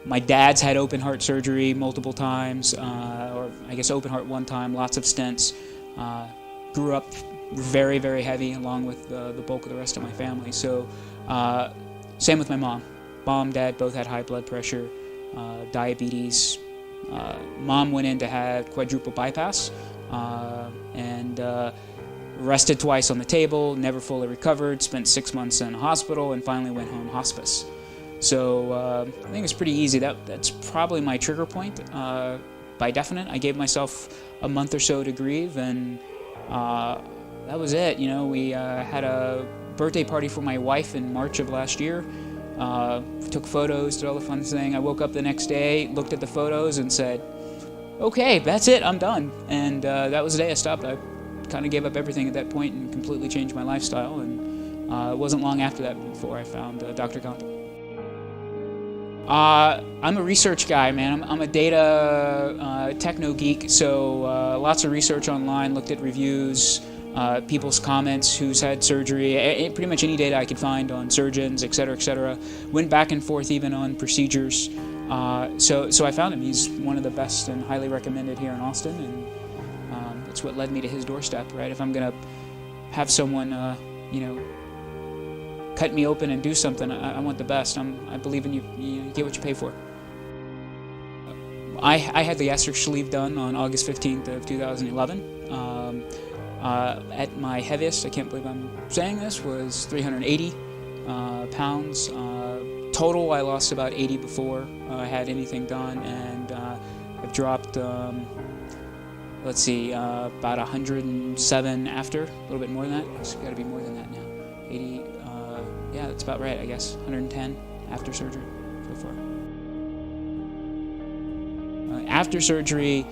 My dad's had open heart surgery multiple times, or I guess open heart one time, lots of stents. Grew up very, very heavy along with the bulk of the rest of my family. So same with my mom. Mom, dad both had high blood pressure, diabetes. Mom went in to have quadruple bypass and rested twice on the table, never fully recovered, spent 6 months in a hospital, and finally went home hospice. So I think it's pretty easy. That's probably my trigger point. By definite, I gave myself a month or so to grieve, and that was it. You know, we had a birthday party for my wife in March of last year. Took photos, did all the fun thing. I woke up the next day, looked at the photos, and said, "Okay, that's it. I'm done." And that was the day I stopped. I kind of gave up everything at that point and completely changed my lifestyle. And it wasn't long after that before I found Dr. Ganta. I'm a research guy, man. I'm a data techno geek, so lots of research online, looked at reviews, people's comments, who's had surgery, pretty much any data I could find on surgeons, et cetera, went back and forth even on procedures. So I found him. He's one of the best and highly recommended here in Austin, and that's what led me to his doorstep, right? If I'm gonna have someone, cut me open and do something, I want the best. I believe in you. You get what you pay for. I had the gastric sleeve done on August 15th of 2011. At my heaviest, I can't believe I'm saying this, was 380 pounds. Total, I lost about 80 before I had anything done, and I've dropped, about 107 after, a little bit more than that. It's got to be more than that now. 80, yeah, that's about right, I guess. 110 after surgery so far. After surgery,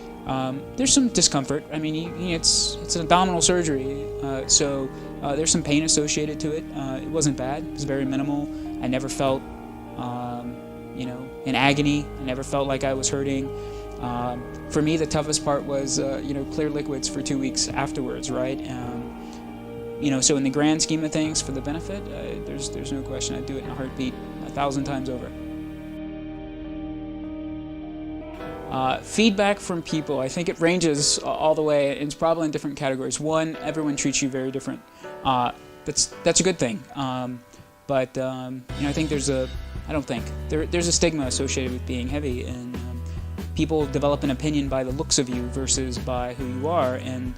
there's some discomfort. I mean, it's an abdominal surgery, so there's some pain associated to it. It wasn't bad. It was very minimal. I never felt, in agony. I never felt like I was hurting. For me, the toughest part was, clear liquids for 2 weeks afterwards, right? So in the grand scheme of things, for the benefit, there's no question. I'd do it in a heartbeat 1,000 times over. Feedback from people, I think it ranges all the way. It's probably in different categories. One, everyone treats you very different. That's a good thing. But I think there's a stigma associated with being heavy, and people develop an opinion by the looks of you versus by who you are. And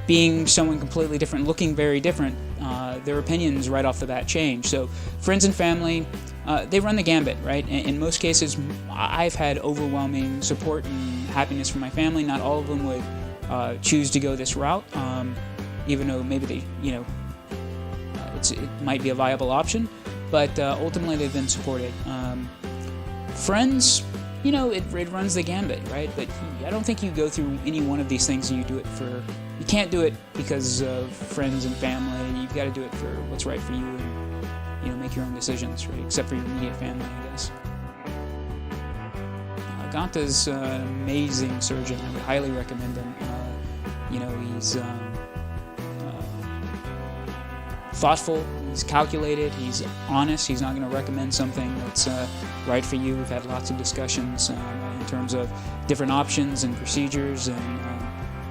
being someone completely different, looking very different, their opinions right off the bat change. So friends and family, they run the gambit, right? In most cases, I've had overwhelming support and happiness from my family. Not all of them would choose to go this route, even though maybe it might be a viable option. But ultimately, they've been supported. Friends, it runs the gambit, right? But I don't think you go through any one of these things and you do it for. You can't do it because of friends and family. You've got to do it for what's right for you, and make your own decisions, right? Except for your immediate family, I guess. Ganta's an amazing surgeon. I would highly recommend him. He's thoughtful. He's calculated. He's honest. He's not going to recommend something that's right for you. We've had lots of discussions in terms of different options and procedures, and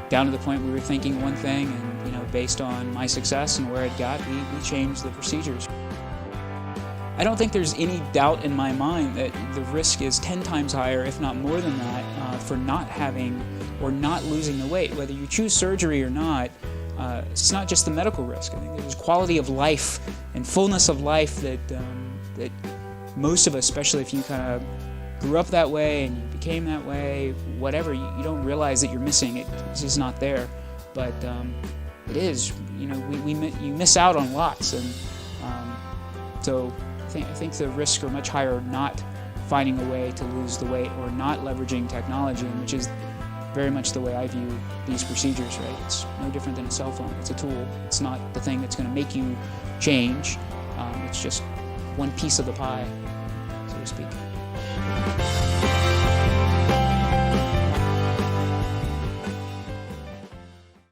down to the point we were thinking one thing, and based on my success and where it got, we changed the procedures. I don't think there's any doubt in my mind that the risk is 10 times higher, if not more than that, for not having or not losing the weight. Whether you choose surgery or not, it's not just the medical risk. I think there's quality of life and fullness of life that most of us, especially if you kind of grew up that way and you became that way, whatever, you don't realize that you're missing it. It's just not there. But it is. You miss out on lots, and so I think the risks are much higher not finding a way to lose the weight or not leveraging technology, which is very much the way I view these procedures, right? It's no different than a cell phone. It's a tool. It's not the thing that's going to make you change. It's just one piece of the pie, so to speak.